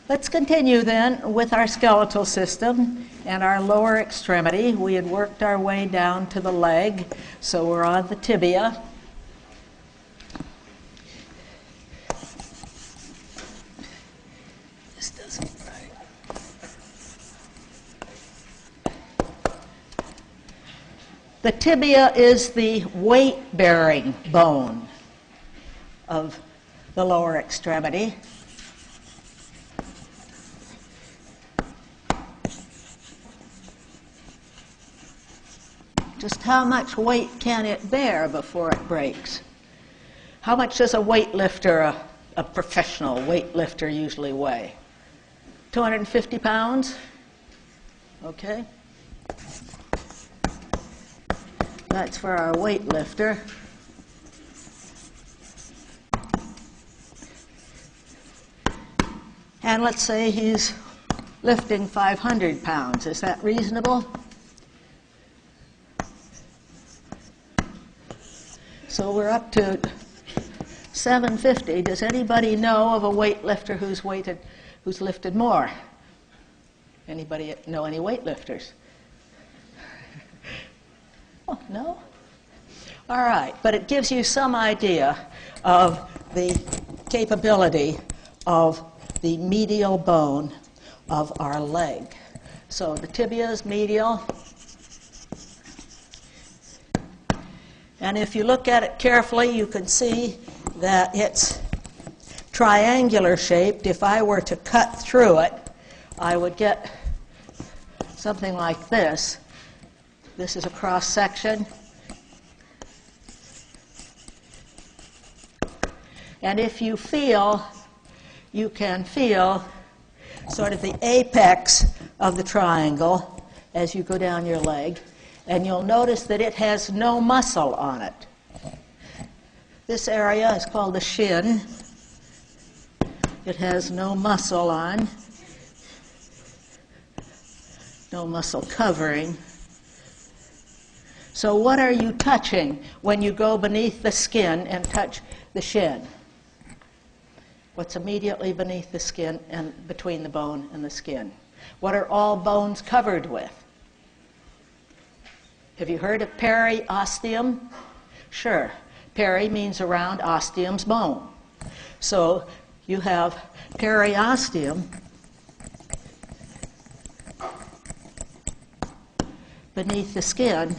Let's continue then with our skeletal system and our lower extremity. We had worked our way down to the leg, so we're on the tibia. This doesn't right. The tibia is the weight-bearing bone of the lower extremity. Just how much weight can it bear before it breaks? How much does a weightlifter, a professional weightlifter, usually weigh? 250 pounds? Okay. That's for our weightlifter. And let's say he's lifting 500 pounds. Is that reasonable? So we're up to 750. Does anybody know of a weightlifter who's lifted more? Anybody know any weightlifters? Oh, no? All right, but it gives you some idea of the capability of the medial bone of our leg. So the tibia is medial. And if you look at it carefully, you can see that it's triangular shaped. If I were to cut through it, I would get something like this. This is a cross section. And if you feel, you can feel sort of the apex of the triangle as you go down your leg. And you'll notice that it has no muscle on it. This area is called the shin. It has no muscle on, no muscle covering. So what are you touching when you go beneath the skin and touch the shin? What's immediately beneath the skin and between the bone and the skin? What are all bones covered with? Have you heard of periosteum? Sure. Peri means around, osteum's bone. So you have periosteum beneath the skin.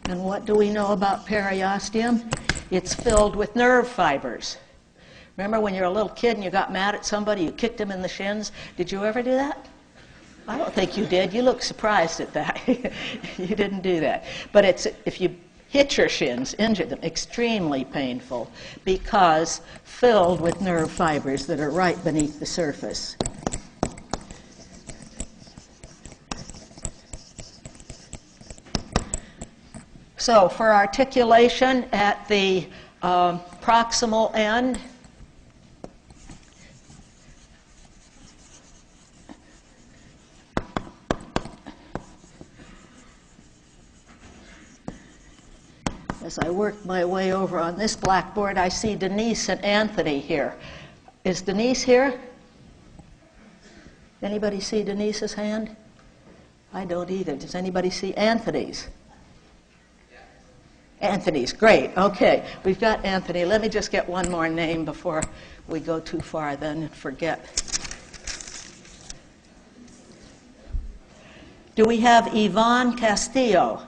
And what do we know about periosteum? It's filled with nerve fibers. Remember when you were a little kid and you got mad at somebody, you kicked them in the shins? Did you ever do that? I don't think you did. You look surprised at that. You didn't do that. But it's, if you hit your shins, injure them, extremely painful because filled with nerve fibers that are right beneath the surface. So for articulation at the proximal end, as I work my way over on this blackboard, I see Denise and Anthony here. Is Denise here? Anybody see Denise's hand? I don't either. Does anybody see Anthony's? Anthony's, great. Okay, we've got Anthony. Let me just get one more name before we go too far then and forget. Do we have Yvonne Castillo?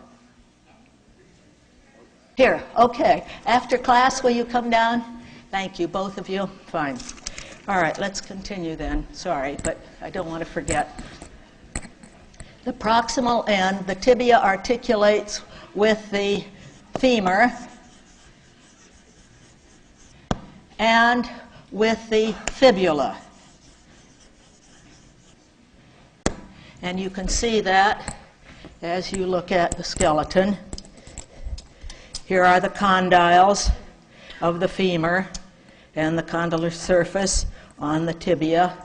Here, okay. After class, will you come down? Thank you, both of you. Fine. All right, let's continue then. Sorry, but I don't want to forget. The proximal end, the tibia articulates with the femur and with the fibula. And you can see that as you look at the skeleton. Here are the condyles of the femur and the condylar surface on the tibia.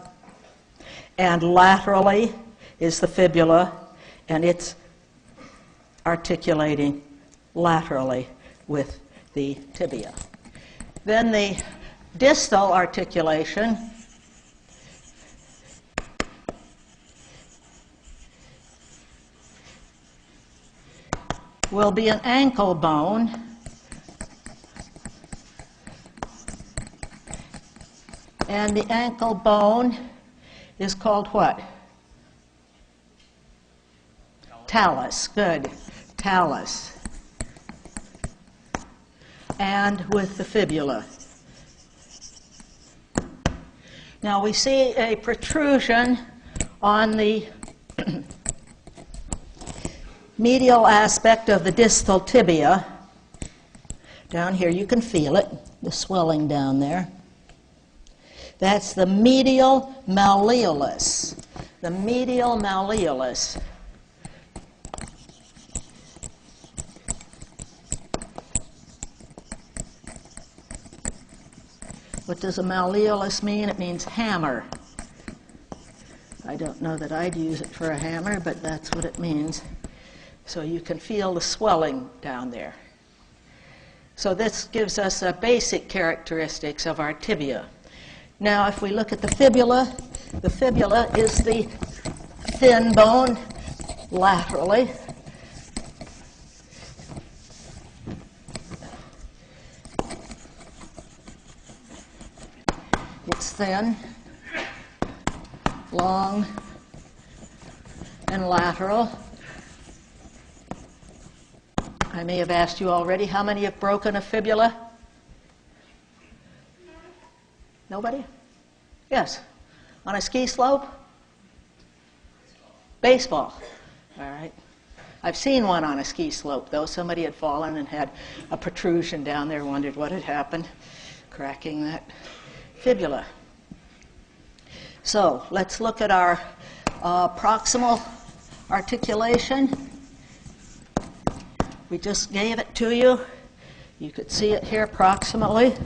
And laterally is the fibula, and it's articulating laterally with the tibia. Then the distal articulation will be an ankle bone, and the ankle bone is called what? Talus. Good. Talus. And with the fibula. Now we see a protrusion on the medial aspect of the distal tibia. Down here, you can feel it, the swelling down there. That's the medial malleolus. The medial malleolus. What does a malleolus mean? It means hammer. I don't know that I'd use it for a hammer, but that's what it means. So you can feel the swelling down there. So this gives us basic characteristics of our tibia. Now if we look at the fibula is the thin bone laterally. It's thin, long, and lateral. I may have asked you already, how many have broken a fibula? Nobody? Yes. On a ski slope? Baseball. All right. I've seen one on a ski slope, though. Somebody had fallen and had a protrusion down there, wondered what had happened, cracking that fibula. So let's look at our proximal articulation. We just gave it to you. You could see it here proximally.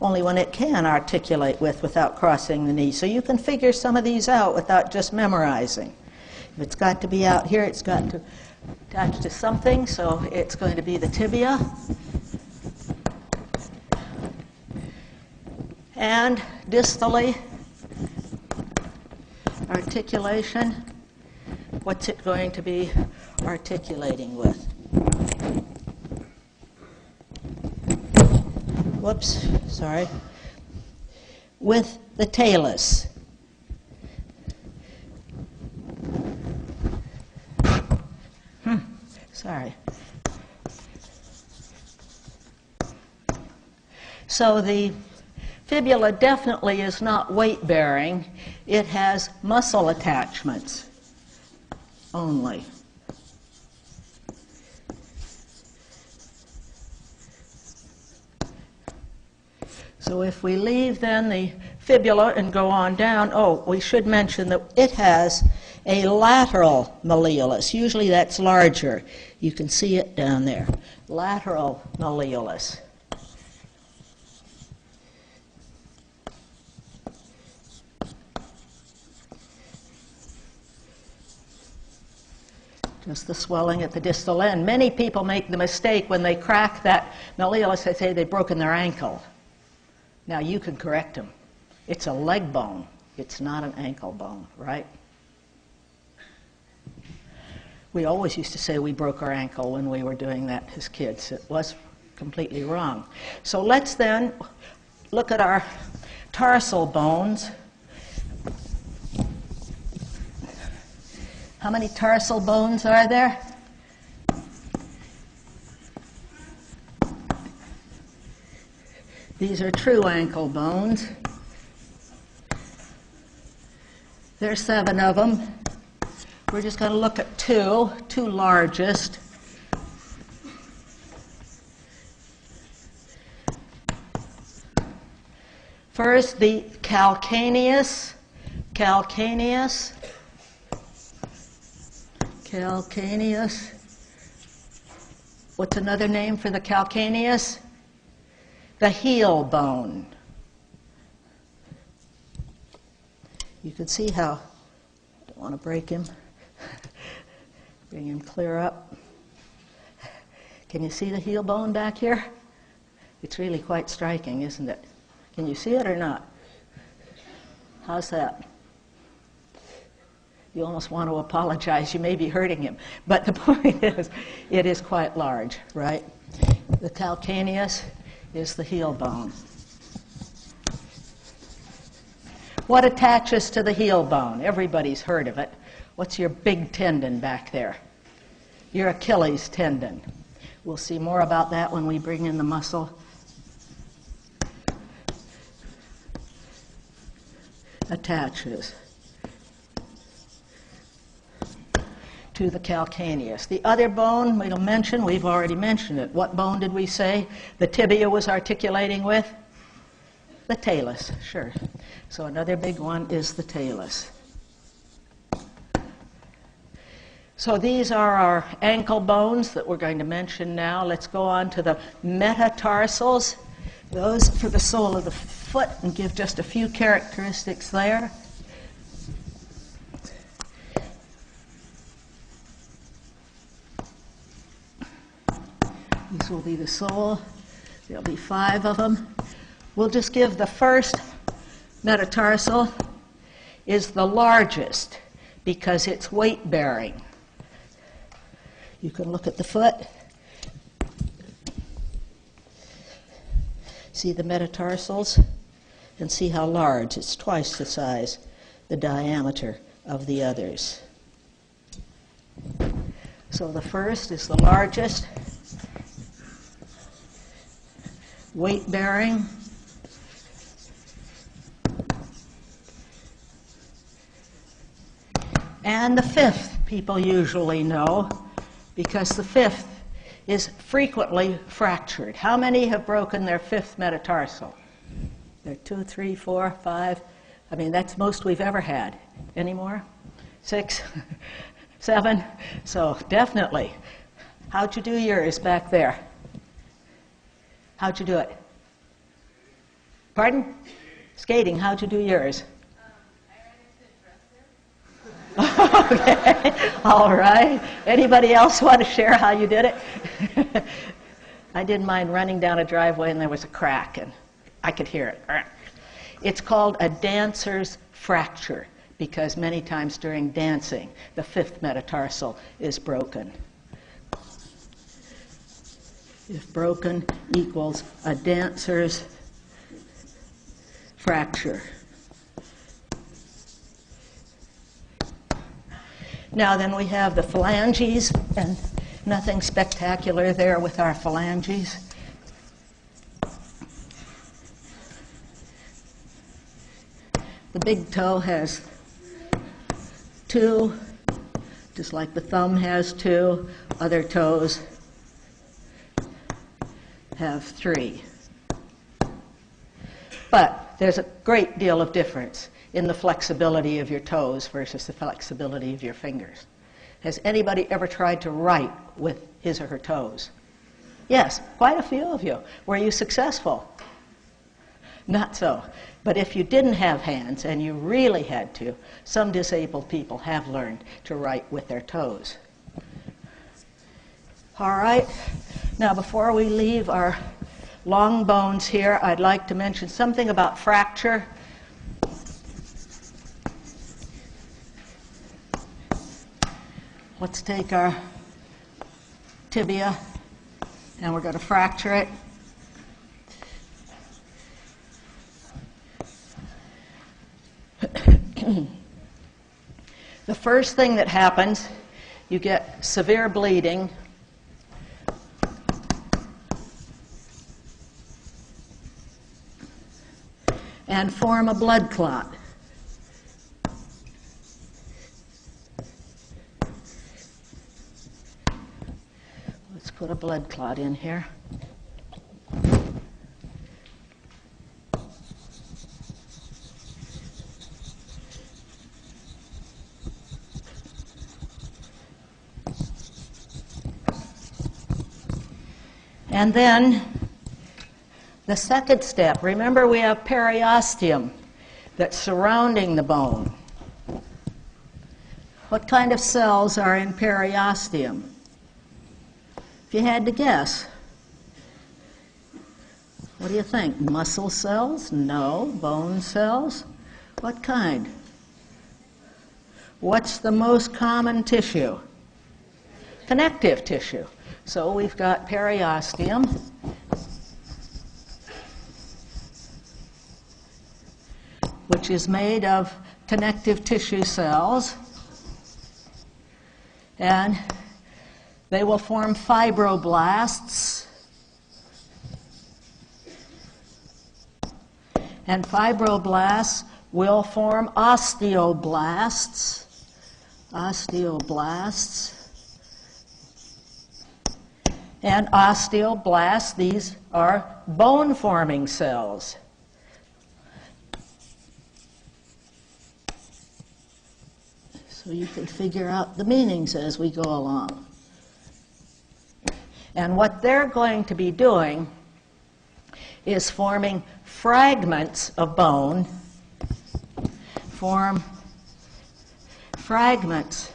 Only when it can articulate without crossing the knee. So you can figure some of these out without just memorizing. If it's got to be out here, it's got to attach to something, so it's going to be the tibia. And distally, articulation, what's it going to be articulating with? Whoops, sorry. With the talus. Sorry. So the fibula definitely is not weight-bearing. It has muscle attachments only. So if we leave then the fibula and go on down, we should mention that it has a lateral malleolus. Usually that's larger. You can see it down there. Lateral malleolus. Just the swelling at the distal end. Many people make the mistake when they crack that malleolus, they say they've broken their ankle. Now you can correct them. It's a leg bone. It's not an ankle bone, right? We always used to say we broke our ankle when we were doing that as kids. It was completely wrong. So let's then look at our tarsal bones. How many tarsal bones are there? These are true ankle bones. There's 7 of them. We're just going to look at two largest. First, the calcaneus. Calcaneus. What's another name for the calcaneus? The heel bone. You can see how, don't want to break him, bring him clear up. Can you see the heel bone back here? It's really quite striking, isn't it? Can you see it or not? How's that? You almost want to apologize. You may be hurting him. But the point is, it is quite large, right? The calcaneus is the heel bone. What attaches to the heel bone? Everybody's heard of it. What's your big tendon back there? Your Achilles tendon. We'll see more about that when we bring in the muscle. Attaches to the calcaneus. The other bone we'll mention, we've already mentioned it. What bone did we say the tibia was articulating with? The talus, sure. So another big one is the talus. So these are our ankle bones that we're going to mention now. Let's go on to the metatarsals. Those for the sole of the foot, and give just a few characteristics there. These will be the sole. There'll be 5 of them. We'll just give the first metatarsal is the largest because it's weight-bearing. You can look at the foot. See the metatarsals? And see how large. It's twice the size, the diameter of the others. So the first is the largest. Weight-bearing. And the 5th people usually know, because the 5th is frequently fractured. How many have broken their 5th metatarsal? There are 2, 3, 4, 5. I mean, that's most we've ever had. Any more? 6, 7? So definitely. How'd you do yours back there? How'd you do it? Pardon? Skating. How'd you do yours? Okay, all right. Anybody else want to share how you did it? I didn't mind running down a driveway and there was a crack and I could hear it. It's called a dancer's fracture because many times during dancing the 5th metatarsal is broken. If broken equals a dancer's fracture. Now then we have the phalanges, and nothing spectacular there with our phalanges. The big toe has 2, just like the thumb has 2. Other toes have 3. But there's a great deal of difference in the flexibility of your toes versus the flexibility of your fingers. Has anybody ever tried to write with his or her toes? Yes, quite a few of you. Were you successful? Not so. But if you didn't have hands and you really had to, some disabled people have learned to write with their toes. All right. Now, before we leave our long bones here, I'd like to mention something about fracture. Let's take our tibia and we're going to fracture it. The first thing that happens, you get severe bleeding. And form a blood clot. Let's put a blood clot in here. And then the second step, remember we have periosteum that's surrounding the bone. What kind of cells are in periosteum? If you had to guess, What do you think? Muscle cells? No. Bone cells? What kind? What's the most common tissue? Connective tissue. So we've got periosteum, which is made of connective tissue cells, and they will form fibroblasts, and fibroblasts will form osteoblasts, and osteoblasts, these are bone-forming cells. So you can figure out the meanings as we go along. And what they're going to be doing is forming fragments of bone, form fragments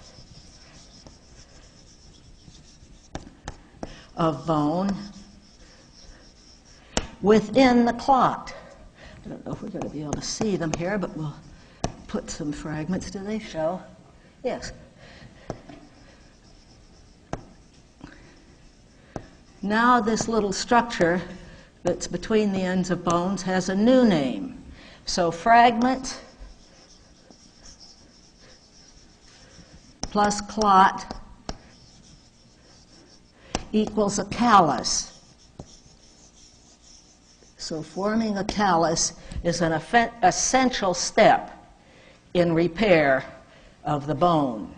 of bone within the clot. I don't know if we're going to be able to see them here, but we'll put some fragments. Do they show? Yes. Now this little structure that's between the ends of bones has a new name. So fragment plus clot equals a callus. So forming a callus is an essential step in repair of the bone.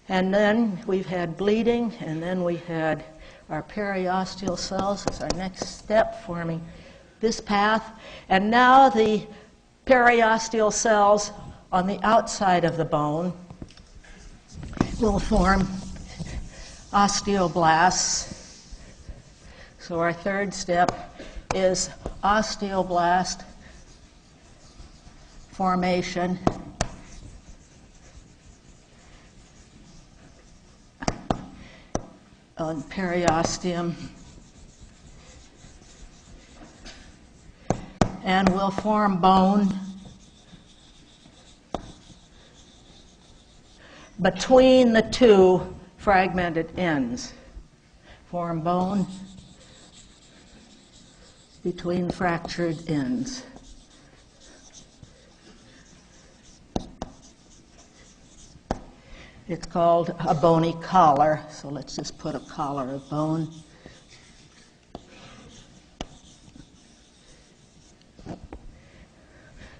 And then we've had bleeding, and then we had our periosteal cells as our next step, forming this path. And now the periosteal cells on the outside of the bone will form osteoblasts. So our third step is osteoblast formation on periosteum, and will form bone between the two fragmented ends. Form bone between fractured ends. It's called a bony collar, so let's just put a collar of bone.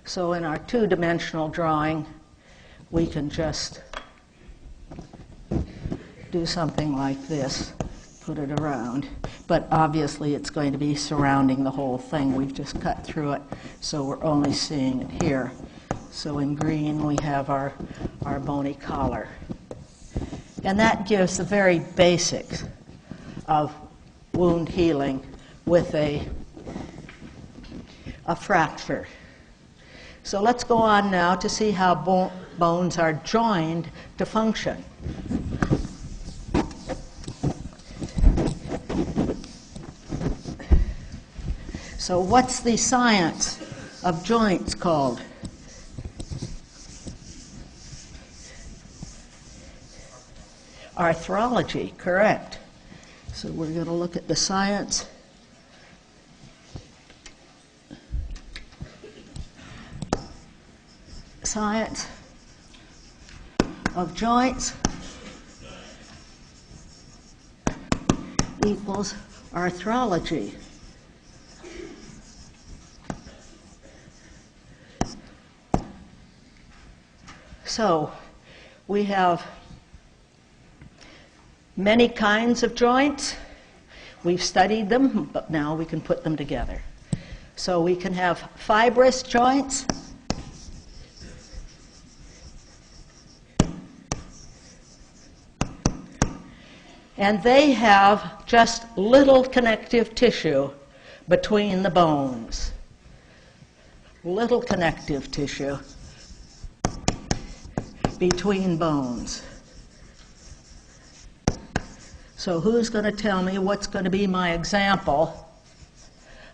So in our two-dimensional drawing, we can just do something like this, put it around. But obviously it's going to be surrounding the whole thing. We've just cut through it, so we're only seeing it here. So in green we have our bony collar. And that gives the very basics of wound healing with a fracture. So let's go on now to see how bones are joined to function. So what's the science of joints called? Arthrology, correct. So we're going to look at the science of joints equals arthrology. So we have many kinds of joints. We've studied them, but now we can put them together. So we can have fibrous joints, and they have just little connective tissue between the bones. Little connective tissue between bones. So who's going to tell me what's going to be my example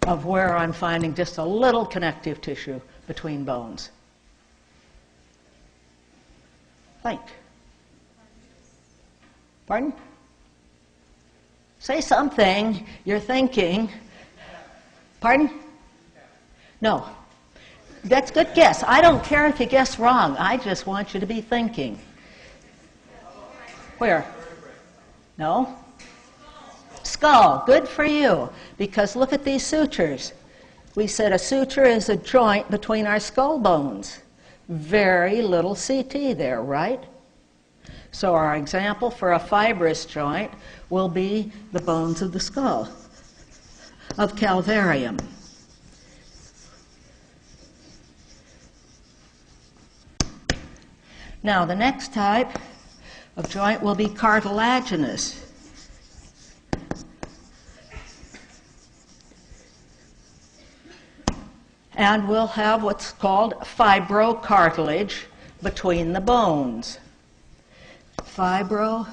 of where I'm finding just a little connective tissue between bones? Think. Pardon? Say something. You're thinking. Pardon? No. That's a good guess. I don't care if you guess wrong. I just want you to be thinking. Where? No? Skull. Good for you. Because look at these sutures. We said a suture is a joint between our skull bones. Very little CT there, right? So our example for a fibrous joint will be the bones of the skull, of calvarium. Now the next type of joint will be cartilaginous. And we'll have what's called fibrocartilage between the bones. Fibro,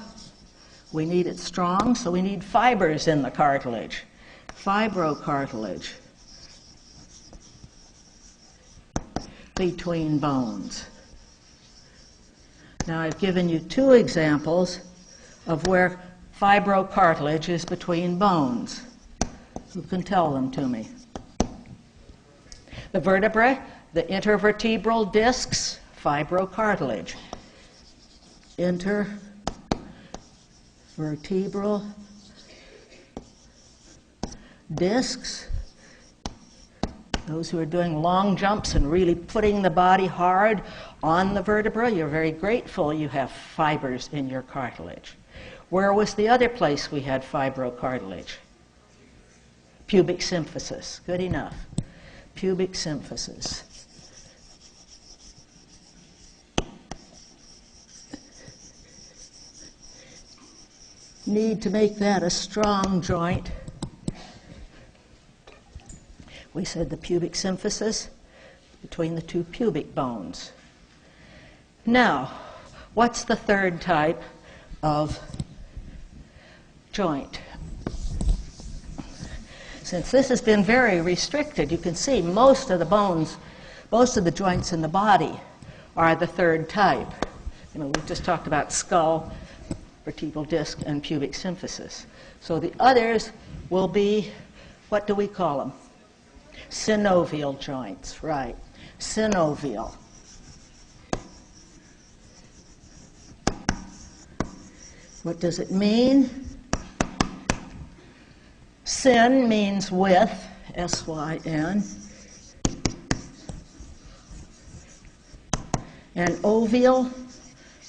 we need it strong, so we need fibers in the cartilage. Fibrocartilage between bones. Now I've given you two examples of where fibrocartilage is between bones. Who can tell them to me? The vertebrae, the intervertebral discs, fibrocartilage. Intervertebral discs. Those who are doing long jumps and really putting the body hard on the vertebra, you're very grateful you have fibers in your cartilage. Where was the other place we had fibrocartilage? Pubic symphysis. Good enough. Pubic symphysis. Need to make that a strong joint. We said the pubic symphysis between the two pubic bones. Now, what's the third type of joint? Since this has been very restricted, you can see most of the bones, most of the joints in the body are the third type. You know, we just talked about skull, vertebral disc, and pubic symphysis. So the others will be, what do we call them? Synovial joints, right. Synovial. What does it mean? Syn means with, S-Y-N. And ovial,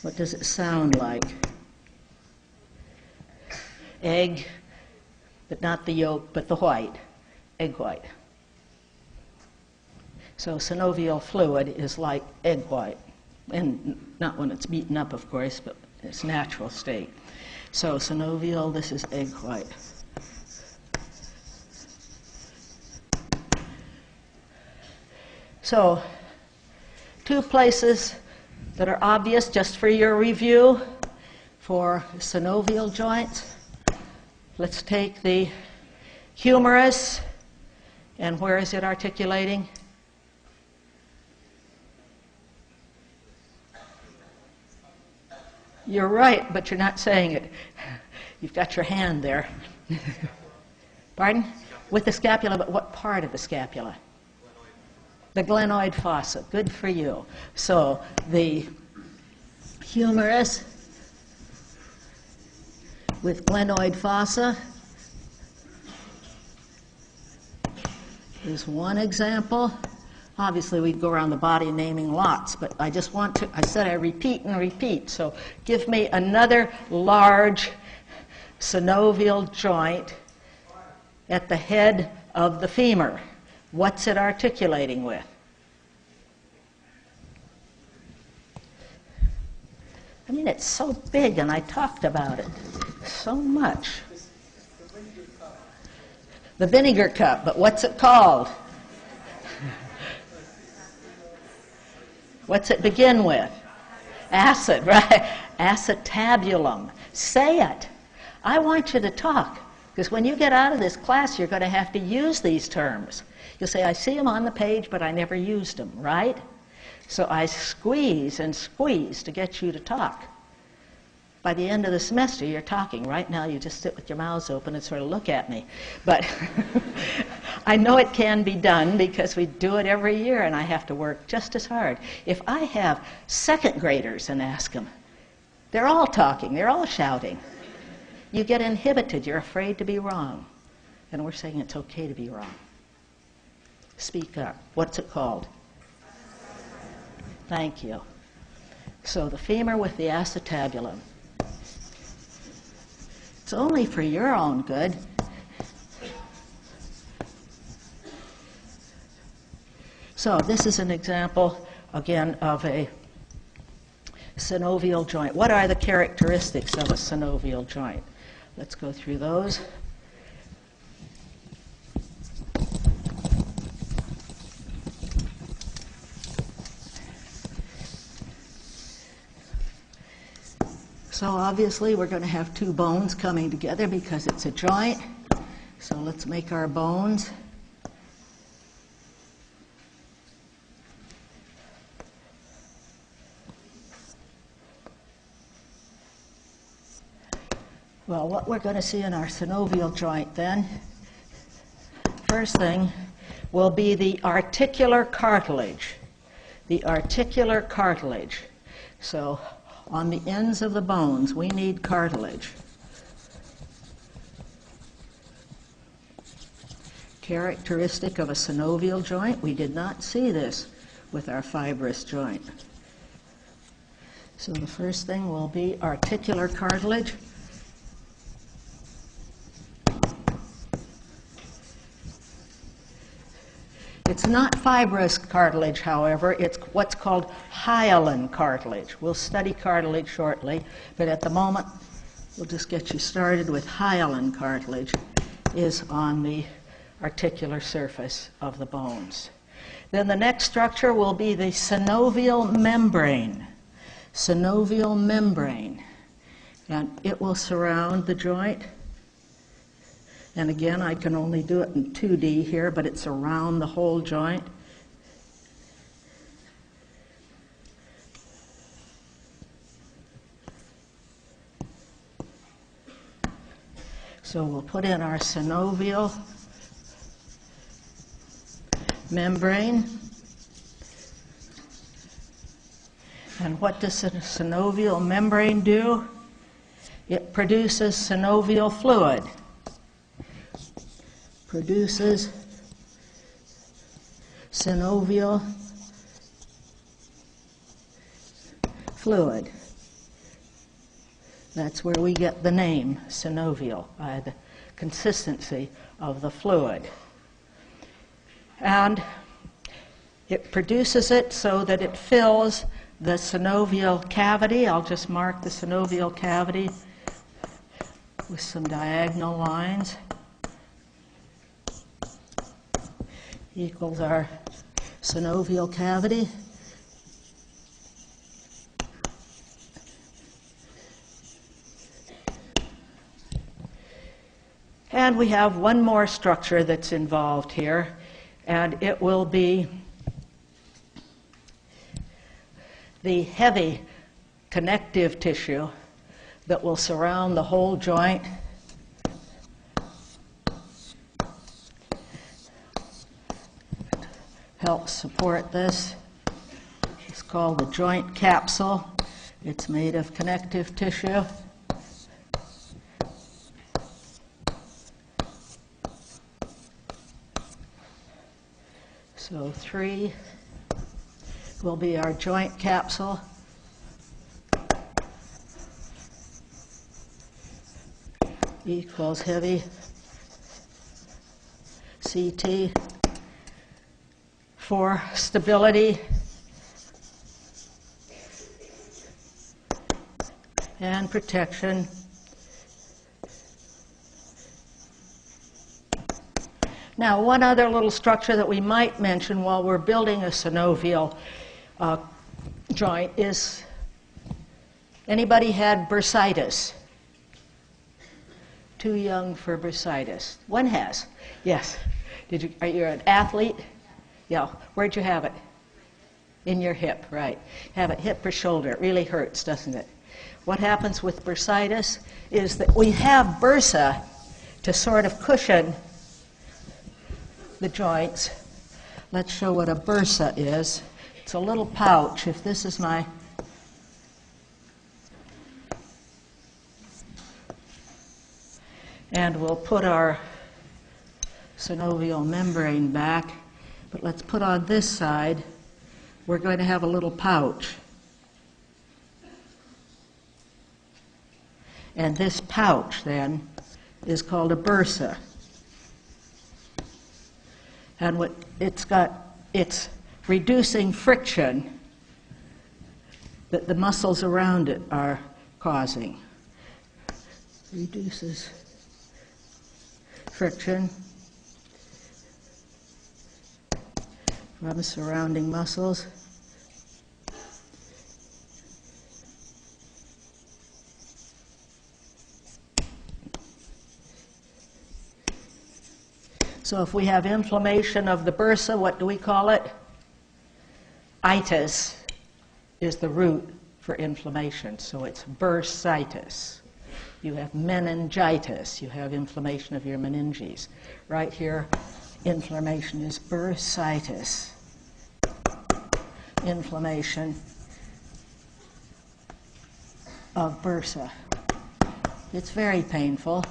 what does it sound like? Egg, but not the yolk, but the white, egg white. So synovial fluid is like egg white, and not when it's beaten up, of course, but in its natural state. So synovial, this is egg white. So, two places that are obvious just for your review for synovial joints. Let's take the humerus, and where is it articulating? You're right, but you're not saying it. You've got your hand there. Pardon? With the scapula, but what part of the scapula? The glenoid fossa. Good for you. So the humerus with glenoid fossa is one example. Obviously, we'd go around the body naming lots, but I just want to, I said I repeat and repeat, so give me another large synovial joint at the head of the femur. What's it articulating with? I mean, it's so big, and I talked about it so much. The vinegar cup, but what's it called? What's it begin with? Acid, right? Acetabulum. Say it. I want you to talk. Because when you get out of this class, you're going to have to use these terms. You'll say, I see them on the page, but I never used them, right? So I squeeze and squeeze to get you to talk. By the end of the semester, you're talking. Right now, you just sit with your mouths open and sort of look at me. But I know it can be done because we do it every year, and I have to work just as hard. If I have second graders and ask them, they're all talking, they're all shouting. You get inhibited. You're afraid to be wrong. And we're saying it's okay to be wrong. Speak up. What's it called? Thank you. So the femur with the acetabulum. It's only for your own good. So this is an example, again, of a synovial joint. What are the characteristics of a synovial joint? Let's go through those. So obviously we're going to have two bones coming together because it's a joint. So let's make our bones. Well, what we're going to see in our synovial joint then, first thing will be the articular cartilage. The articular cartilage. So on the ends of the bones, we need cartilage. Characteristic of a synovial joint, we did not see this with our fibrous joint. So the first thing will be articular cartilage. It's not fibrous cartilage, however. It's what's called hyaline cartilage. We'll study cartilage shortly, but at the moment, we'll just get you started with hyaline cartilage is on the articular surface of the bones. Then the next structure will be the synovial membrane. Synovial membrane. And it will surround the joint. And again, I can only do it in 2D here, but it's around the whole joint. So we'll put in our synovial membrane. And what does the synovial membrane do? It produces synovial fluid. Produces synovial fluid. That's where we get the name synovial, by the consistency of the fluid. And it produces it so that it fills the synovial cavity. I'll just mark the synovial cavity with some diagonal lines. Equals our synovial cavity. And we have one more structure that's involved here, and it will be the heavy connective tissue that will surround the whole joint. Help support this. It's called the joint capsule. It's made of connective tissue. So 3 will be our joint capsule. Equals heavy CT. For stability and protection. Now, one other little structure that we might mention while we're building a synovial joint is, anybody had bursitis? Too young for bursitis. One has. Yes. Are you an athlete? Yeah. Where'd you have it? In your hip, right. Have it hip or shoulder. It really hurts, doesn't it? What happens with bursitis is that we have bursa to sort of cushion the joints. Let's show what a bursa is. It's a little pouch. If this is my and we'll put our synovial membrane back, but let's put on this side, we're going to have a little pouch. And this pouch, then, is called a bursa. And what it's reducing friction that the muscles around it are causing. Reduces friction from the surrounding muscles. So if we have inflammation of the bursa, what do we call it? Itis is the root for inflammation, so it's bursitis. You have meningitis, you have inflammation of your meninges. Right here, inflammation is bursitis. Inflammation of bursa. It's very painful.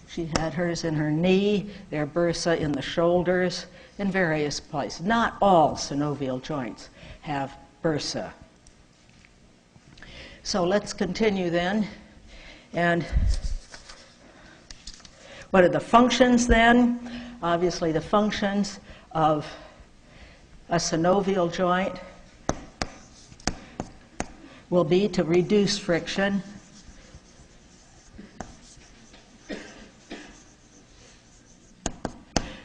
She had hers in her knee, their bursa in the shoulders, in various places. Not all synovial joints have bursa. So let's continue then. And what are the functions then? Obviously the functions of a synovial joint will be to reduce friction,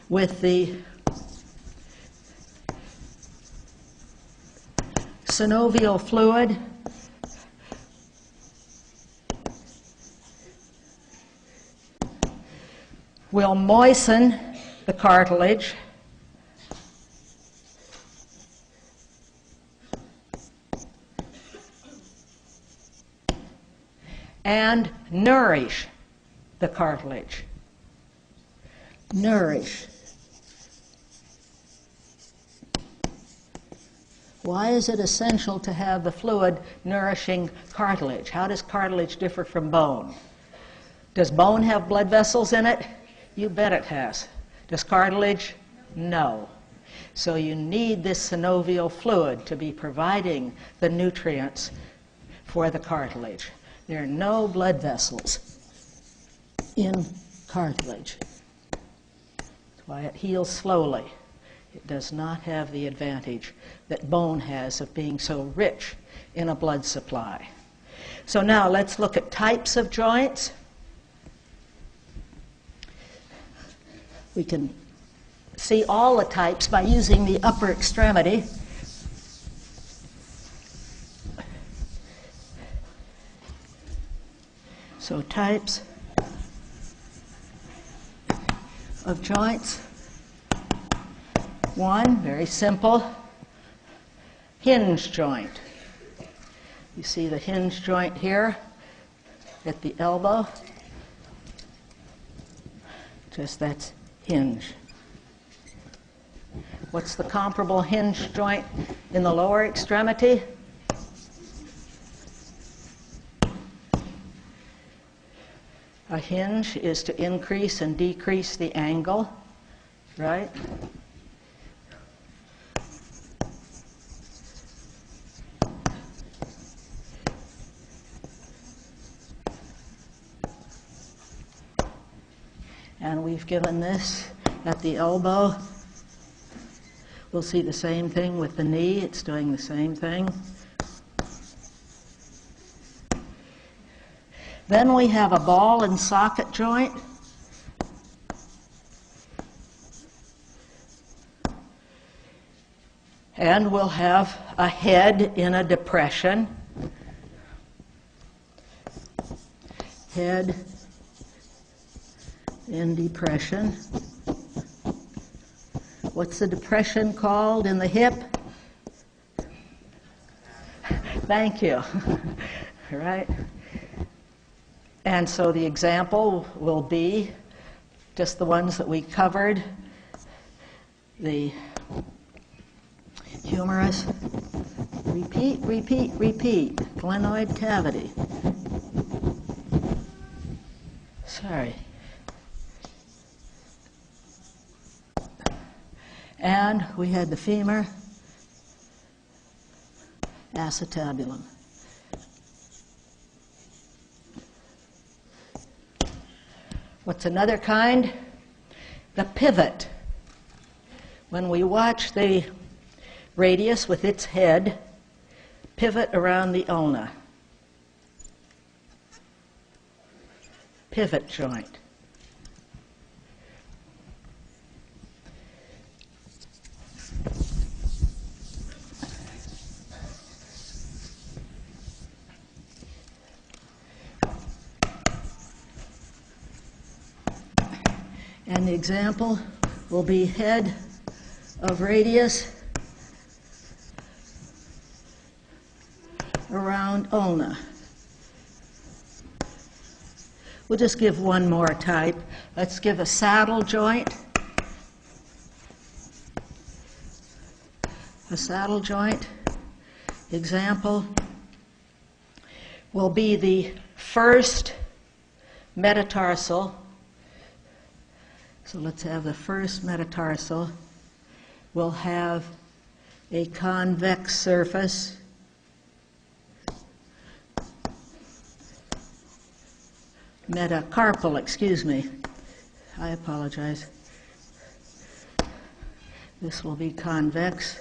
with the synovial fluid will moisten the cartilage and nourish the cartilage. Nourish. Why is it essential to have the fluid nourishing cartilage? How does cartilage differ from bone? Does bone have blood vessels in it? You bet it has. Does cartilage? No. So you need this synovial fluid to be providing the nutrients for the cartilage. There are no blood vessels in cartilage. That's why it heals slowly. It does not have the advantage that bone has of being so rich in a blood supply. So now let's look at types of joints. We can see all the types by using the upper extremity. So types of joints. One, very simple, hinge joint. You see the hinge joint here at the elbow. Just that's hinge. What's the comparable hinge joint in the lower extremity? A hinge is to increase and decrease the angle, right? And we've given this at the elbow. We'll see the same thing with the knee. It's doing the same thing. Then we have a ball and socket joint. And we'll have a head in a depression. head in depression. What's the depression called in the hip? Thank you. Right? And so the example will be just the ones that we covered. The humerus, repeat, repeat, repeat, glenoid cavity. Sorry. And we had the femur, acetabulum. What's another kind? The pivot. When we watch the radius with its head pivot around the ulna. Pivot joint. And the example will be head of radius around ulna. We'll just give one more type. Let's give a saddle joint. A saddle joint example will be the first metatarsal. So let's have the first metatarsal. We'll have a convex surface. Metacarpal, excuse me. I apologize. This will be convex.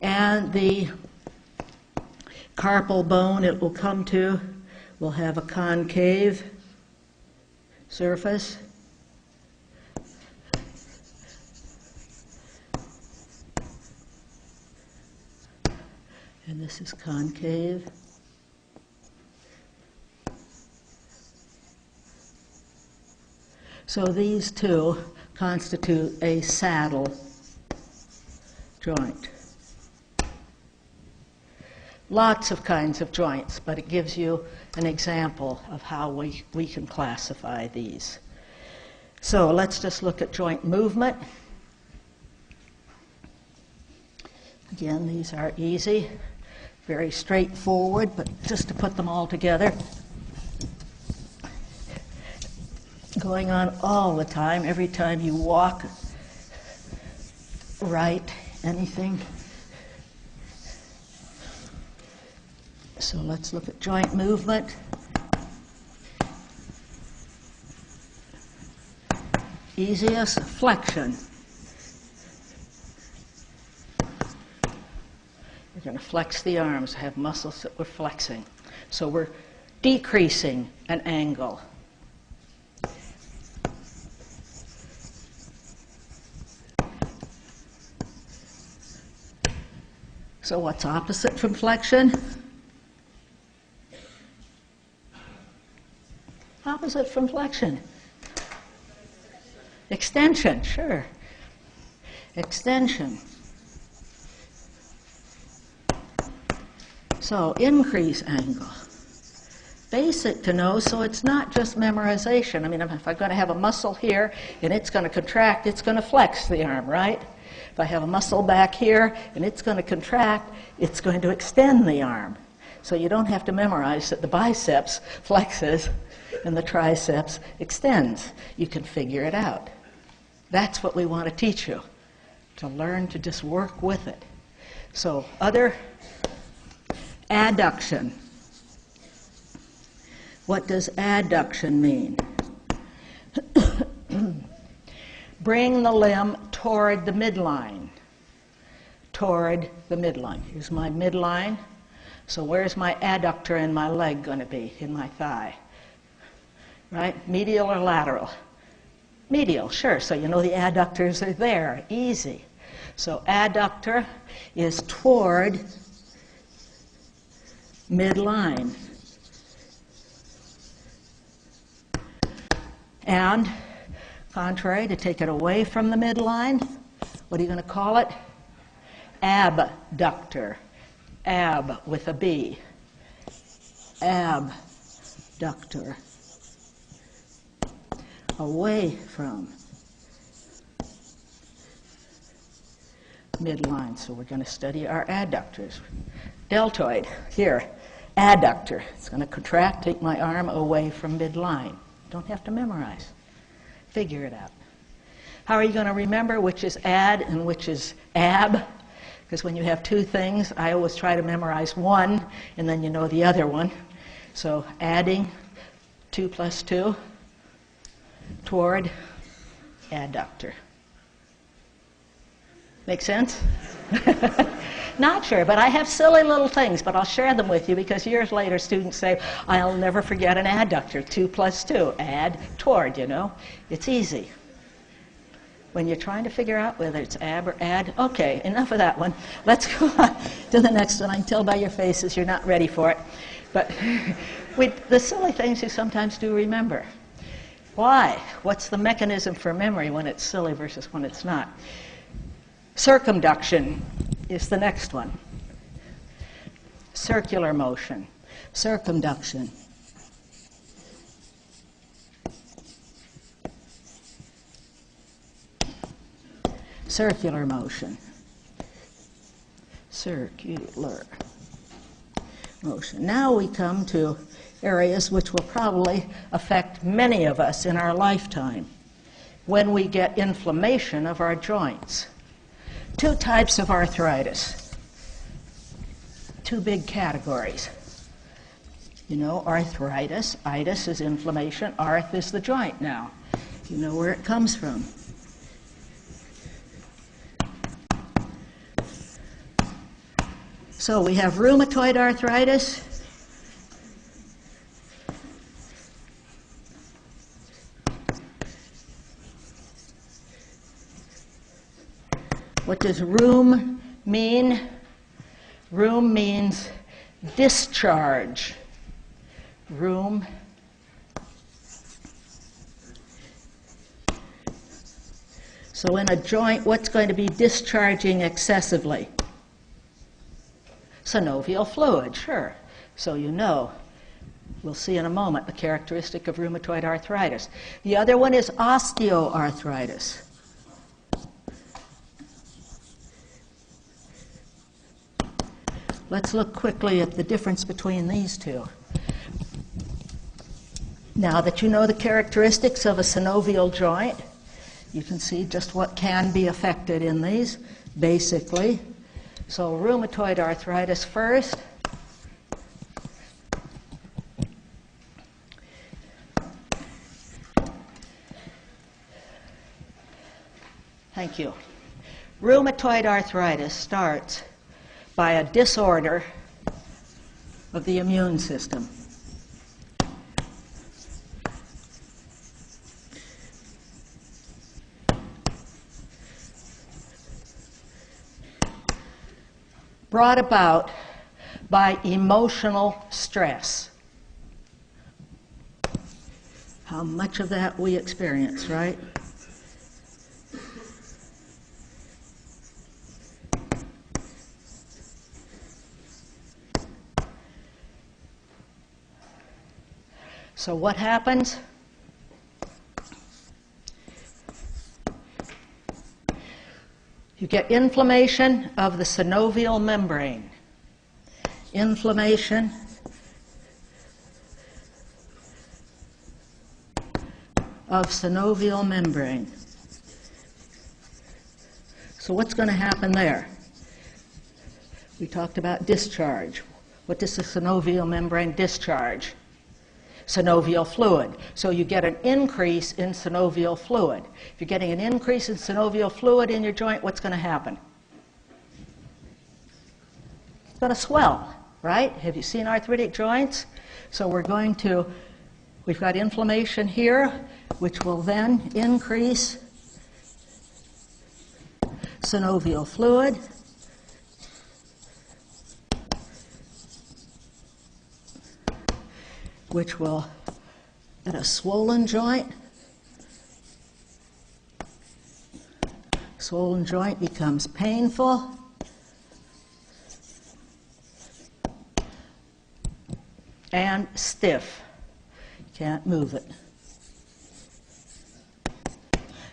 And the carpal bone it will come to will have a concave surface. And this is concave. So these two constitute a saddle joint. Lots of kinds of joints, but it gives you an example of how we can classify these. So let's just look at joint movement. Again, these are easy, very straightforward, but just to put them all together. Going on all the time, every time you walk, write, anything. So let's look at joint movement. Easiest, flexion. We're going to flex the arms, have muscles that we're flexing. So we're decreasing an angle. So what's opposite from flexion? Opposite from flexion. Extension, sure. Extension. So increase angle. Basic to know, so it's not just memorization. I mean, if I'm going to have a muscle here and it's going to contract, it's going to flex the arm, right? If I have a muscle back here and it's going to contract, it's going to extend the arm. So you don't have to memorize that the biceps flexes and the triceps extends. You can figure it out. That's what we want to teach you, to learn to just work with it. So other adduction. What does adduction mean? Bring the limb toward the midline. Toward the midline. Here's my midline. So where's my adductor in my leg going to be? In my thigh. Right? Medial or lateral? Medial, sure. So you know the adductors are there. Easy. So adductor is toward midline. And contrary, to take it away from the midline, what are you going to call it? Abductor. Ab with a B. Abductor. Away from midline. So we're going to study our adductors. Deltoid, here, adductor. It's going to contract, take my arm away from midline. Don't have to memorize. Figure it out. How are you going to remember which is ad and which is ab? Because when you have two things, I always try to memorize one, and then you know the other one. So adding 2 plus 2 toward adductor. Make sense? Not sure, but I have silly little things, but I'll share them with you because years later students say, I'll never forget an adductor, 2 plus 2, add, toward, you know. It's easy. When you're trying to figure out whether it's ab or add, okay, enough of that one. Let's go on to the next one. I can tell by your faces you're not ready for it. But the silly things you sometimes do remember. Why? What's the mechanism for memory when it's silly versus when it's not? Circumduction is the next one. Circular motion. Circumduction. Circular motion. Circular motion. Now we come to areas which will probably affect many of us in our lifetime when we get inflammation of our joints. Two types of arthritis. Two big categories. You know, arthritis. Itis is inflammation. Arth is the joint now. You know where it comes from. So we have rheumatoid arthritis. What does rheum mean? Rheum means discharge. Rheum. So in a joint, what's going to be discharging excessively? Synovial fluid, sure. So you know. We'll see in a moment the characteristic of rheumatoid arthritis. The other one is osteoarthritis. Let's look quickly at the difference between these two. Now that you know the characteristics of a synovial joint, you can see just what can be affected in these, basically. So rheumatoid arthritis first. Thank you. Rheumatoid arthritis starts by a disorder of the immune system. Brought about by emotional stress. How much of that we experience, right? So what happens? You get inflammation of the synovial membrane. Inflammation of synovial membrane. So what's going to happen there? We talked about discharge. What does the synovial membrane discharge? Synovial fluid. So you get an increase in synovial fluid. If you're getting an increase in synovial fluid in your joint, what's going to happen? It's going to swell, right? Have you seen arthritic joints? So we've got inflammation here, which will then increase synovial fluid. which will, at a swollen joint becomes painful. And stiff. Can't move it.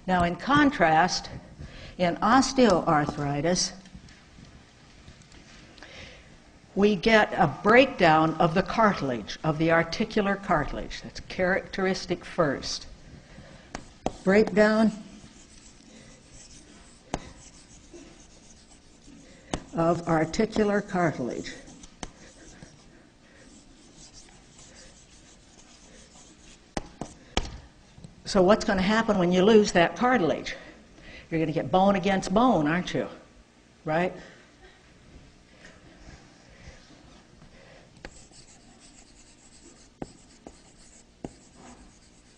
Now, in contrast, in osteoarthritis, we get a breakdown of the cartilage, of the articular cartilage. That's characteristic first. Breakdown of articular cartilage. So what's going to happen when you lose that cartilage? You're going to get bone against bone, aren't you? Right?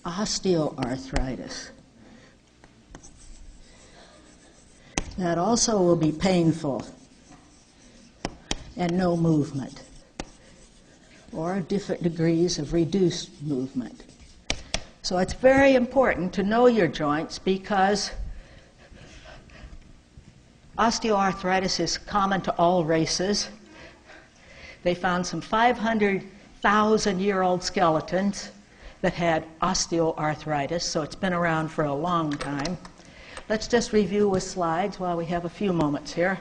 Osteoarthritis. That also will be painful and no movement, or different degrees of reduced movement. So it's very important to know your joints because osteoarthritis is common to all races. They found some 500,000-year-old skeletons that had osteoarthritis, so it's been around for a long time. Let's just review with slides while we have a few moments here.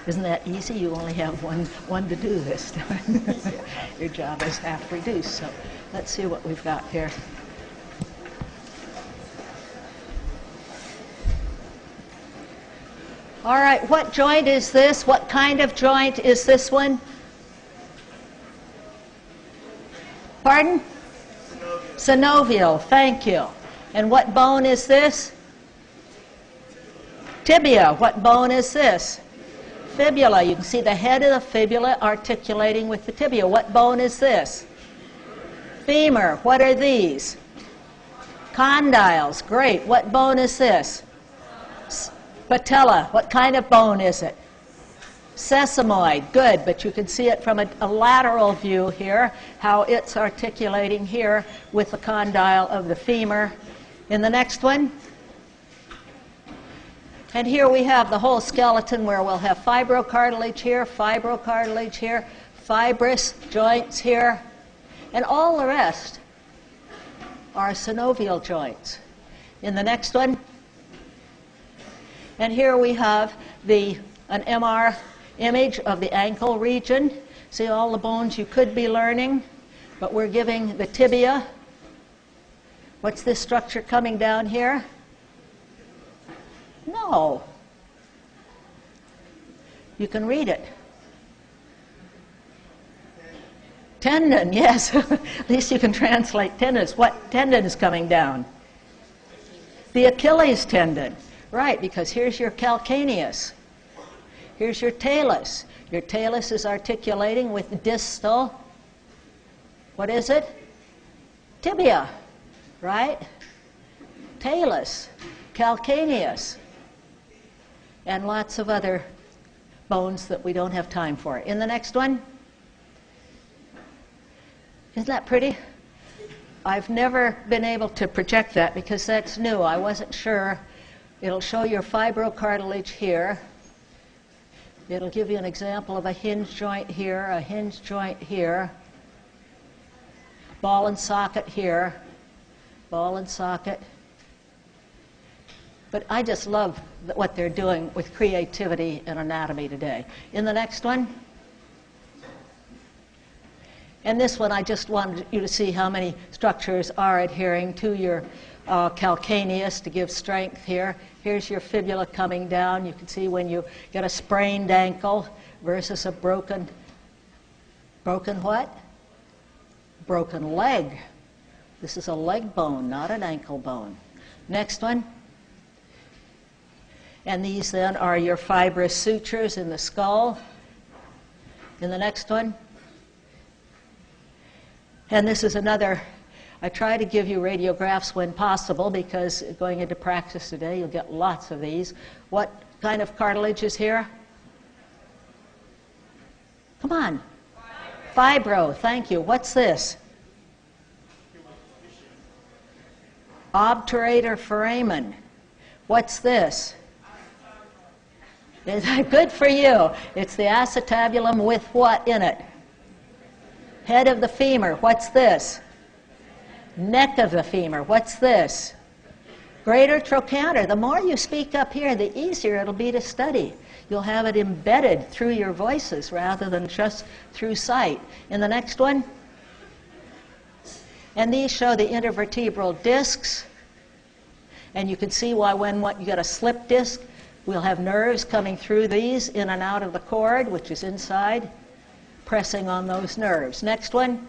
Isn't that easy? You only have one to do this time. Your job is half reduced. So let's see what we've got here. All right, what joint is this? What kind of joint is this one? Pardon? Synovial, thank you. And what bone is this? Tibia. What bone is this? Fibula. You can see the head of the fibula articulating with the tibia. What bone is this? Femur. What are these? Condyles. Great. What bone is this? Patella. What kind of bone is it? Sesamoid. Good, but you can see it from a lateral view here, how it's articulating here with the condyle of the femur. In the next one. And here we have the whole skeleton where we'll have fibrocartilage here, fibrous joints here, and all the rest are synovial joints. In the next one, and here we have an MR image of the ankle region. See all the bones you could be learning, but we're giving the tibia. What's this structure coming down here? No. You can read it. Tendon, yes. At least you can translate tendons. What tendon is coming down? The Achilles tendon. Right, because here's your calcaneus. Here's your talus. Your talus is articulating with distal. What is it? Tibia. Right? Talus. Calcaneus. And lots of other bones that we don't have time for. In the next one. Isn't that pretty? I've never been able to project that because that's new. I wasn't sure. It'll show your fibrocartilage here. It'll give you an example of a hinge joint here, a hinge joint here, ball and socket here, ball and socket. But I just love what they're doing with creativity in anatomy today. In the next one. And this one, I just wanted you to see how many structures are adhering to your calcaneus to give strength here. Here's your fibula coming down. You can see when you get a sprained ankle versus a broken what? Broken leg. This is a leg bone, not an ankle bone. Next one. And these then are your fibrous sutures in the skull. In the next one. And this is another I try to give you radiographs when possible because going into practice today, you'll get lots of these. What kind of cartilage is here? Come on. Fibro, thank you. What's this? Obturator foramen. What's this? Good for you. It's the acetabulum with what in it? Head of the femur. What's this? Neck of the femur. What's this? Greater trochanter. The more you speak up here, the easier it'll be to study. You'll have it embedded through your voices rather than just through sight. In the next one. And these show the intervertebral discs. And you can see why when you get a slip disc, we'll have nerves coming through these in and out of the cord, which is inside, pressing on those nerves. Next one.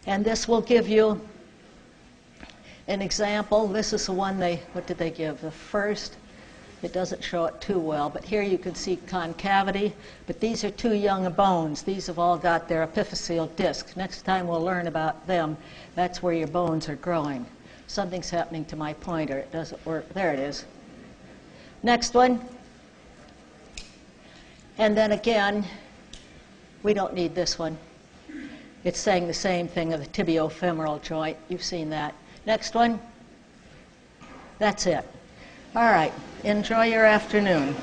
And this will give you an example. This is the one what did they give? The first. It doesn't show it too well, but here you can see concavity. But these are two young bones. These have all got their epiphyseal disc. Next time we'll learn about them. That's where your bones are growing. Something's happening to my pointer. It doesn't work. There it is. Next one. And then again, we don't need this one. It's saying the same thing of the tibiofemoral joint. You've seen that. Next one. That's it. All right. Enjoy your afternoon.